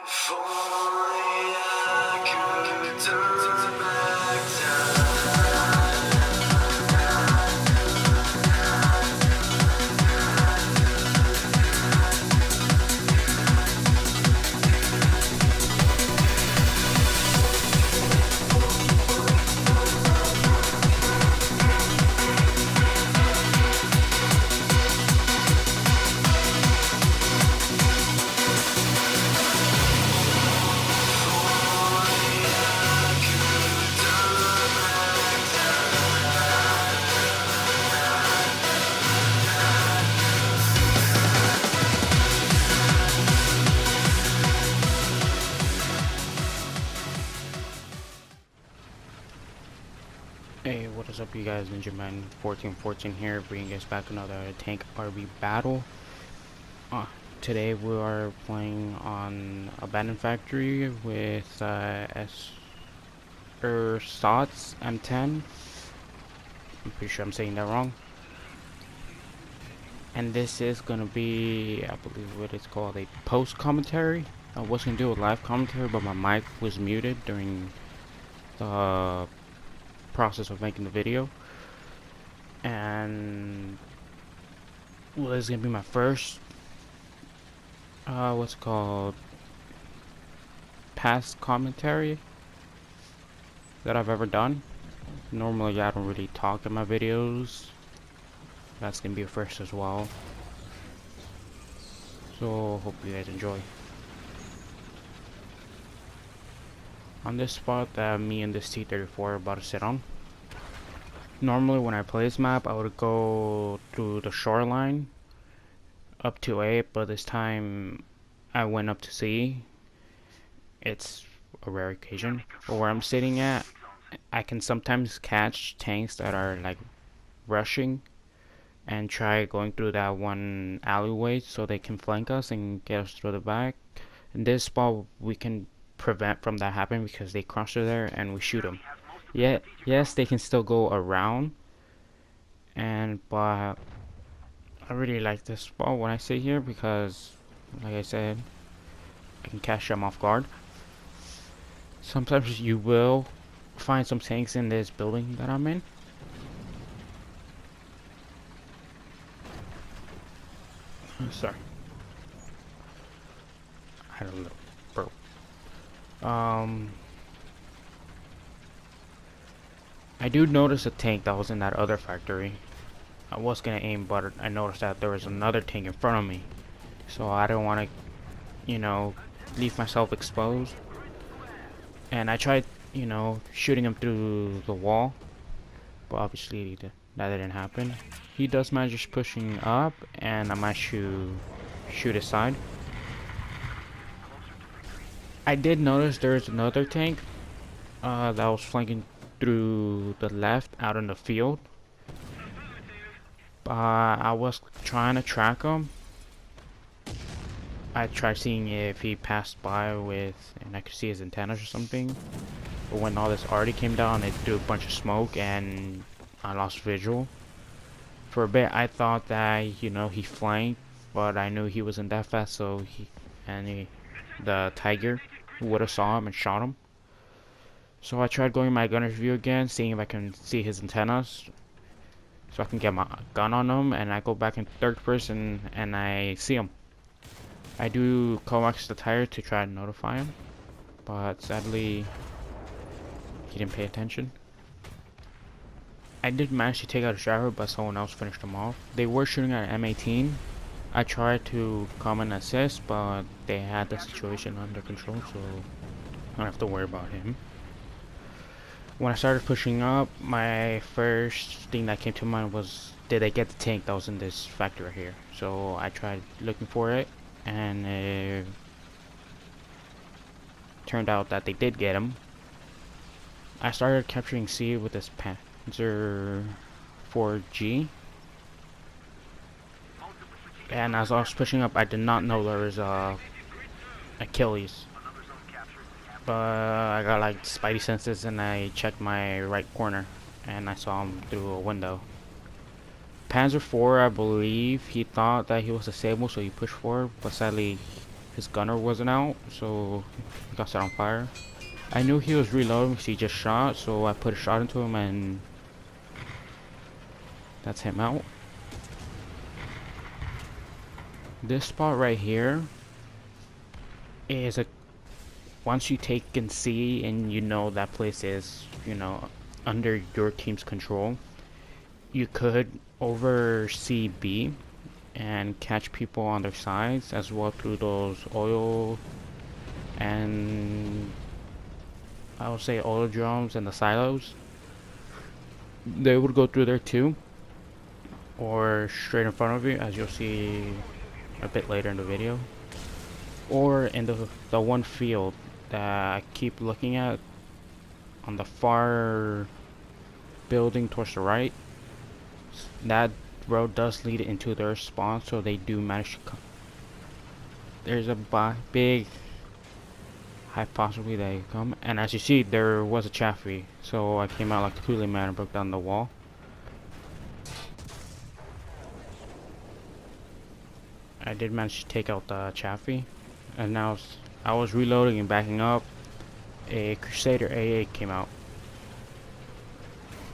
If only I could turn back Hey, what is up, you guys? Ninja Man 1414 here, bringing us back another tank RV battle. Today we are playing on Abandoned Factory with Ersatz M10. I'm pretty sure I'm saying that wrong. And this is gonna be, I believe, what it's called, a post commentary. I was gonna do a live commentary, but my mic was muted during the process of making the video. And well, this is gonna be my first what's it called, past commentary that I've ever done. Normally I don't really talk in my videos. That's gonna be a first as well, so hope you guys enjoy. On this spot that me and this T-34 are about to sit on. Normally when I play this map I would go through the shoreline up to A, but this time I went up to C. It's a rare occasion. But where I'm sitting at, I can sometimes catch tanks that are like rushing and try going through that one alleyway so they can flank us and get us through the back. In this spot we can prevent from that happening because they cross through there and we shoot them. Yeah, yes, they can still go around, but I really like this spot when I sit here because, like I said, I can catch them off guard. Sometimes you will find some tanks in this building that I'm in. Sorry, I had a little burp. I do notice a tank that was in that other factory. I was gonna aim, but I noticed that there was another tank in front of me, so I don't want to, leave myself exposed. And I tried, shooting him through the wall, but obviously that didn't happen. He does manage pushing up, and I might shoot his side. I did notice there's another tank that was flanking through the left out in the field. I was trying to track him. I tried seeing if he passed by and I could see his antennas or something. But when all this already came down, it threw a bunch of smoke and I lost visual. For a bit, I thought that, he flanked, but I knew he wasn't that fast, so the Tiger would have saw him and shot him. So I tried going my gunner's view again, seeing if I can see his antennas, so I can get my gun on him, and I go back in third person and I see him. I do coax the tire to try to notify him, but sadly he didn't pay attention. I did manage to take out a driver, but someone else finished him off. They were shooting at M18. I tried to come and assist, but they had the situation under control, so I don't have to worry about him. When I started pushing up, my first thing that came to mind was, did they get the tank that was in this factory right here? So I tried looking for it, and it turned out that they did get him. I started capturing C with this Panzer 4G, and as I was pushing up, I did not know there was Achilles. But I got like spidey senses and I checked my right corner and I saw him through a window. Panzer 4, I believe he thought that he was disabled, so he pushed forward, but sadly his gunner wasn't out, so he got set on fire. I knew he was reloading because he just shot, so I put a shot into him and that's him out. This spot right here is a, once you take and see and you know that place is, you know, under your team's control, you could oversee B and catch people on their sides as well through those oil and I would say oil drums and the silos. They would go through there too, or straight in front of you, as you'll see a bit later in the video, or in the one field that I keep looking at on the far building towards the right. That road does lead into their spawn, so they do manage to come. There's a big high possibility they come, and as you see, there was a chaffee, so I came out like the Kool-Aid man and broke down the wall. I did manage to take out the chaffee, and now I was reloading and backing up. A Crusader AA came out.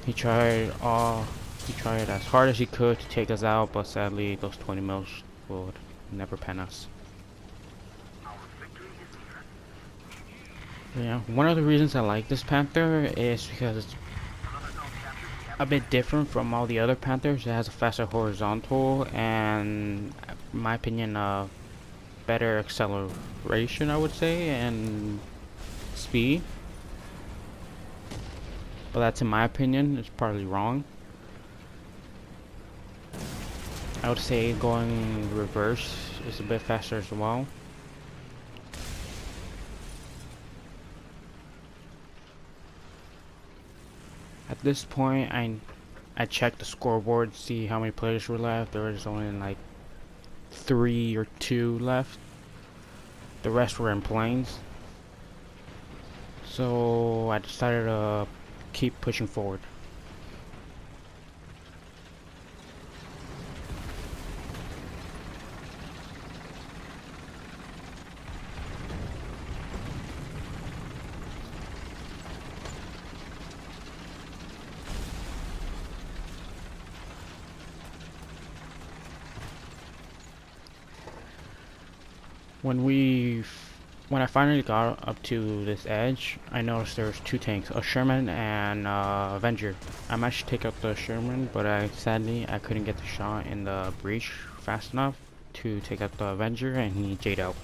He tried as hard as he could to take us out, but sadly those 20 mils would never pen us. Yeah, one of the reasons I like this Panther is because it's a bit different from all the other Panthers. It has a faster horizontal and, in my opinion, better acceleration, I would say, and speed. But that's in my opinion. It's partly wrong. I would say going reverse is a bit faster as well. At this point, I checked the scoreboard to see how many players were left. There was only like 3 or 2 left. The rest were in planes. So I decided to keep pushing forward. When I finally got up to this edge, I noticed there was 2 tanks, a Sherman and Avenger. I managed to take out the Sherman, but sadly I couldn't get the shot in the breach fast enough to take out the Avenger, and he J'd out.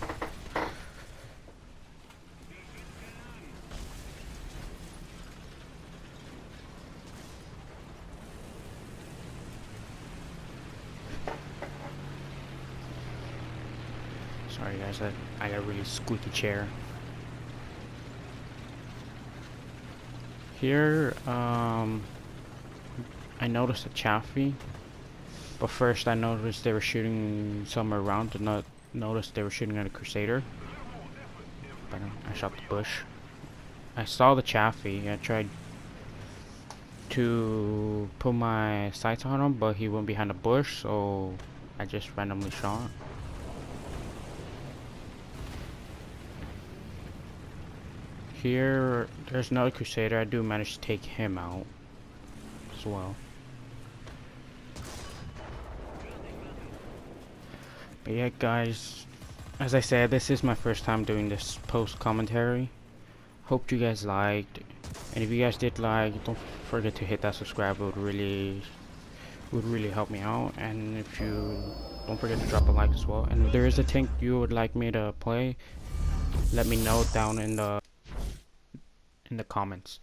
Sorry guys, I got a really squeaky chair. Here, I noticed a chaffee, but first I noticed they were shooting somewhere around. Did not notice they were shooting at a Crusader, but I shot the bush. I saw the chaffee. I tried to put my sights on him, but he went behind a bush, so I just randomly shot. Here, there's another Crusader. I do manage to take him out as well. But yeah, guys, as I said, this is my first time doing this post commentary. Hope you guys liked, and if you guys did like, don't forget to hit that subscribe. It would really help me out. And if you don't forget to drop a like as well. And if there is a tank you would like me to play, let me know down in the comments.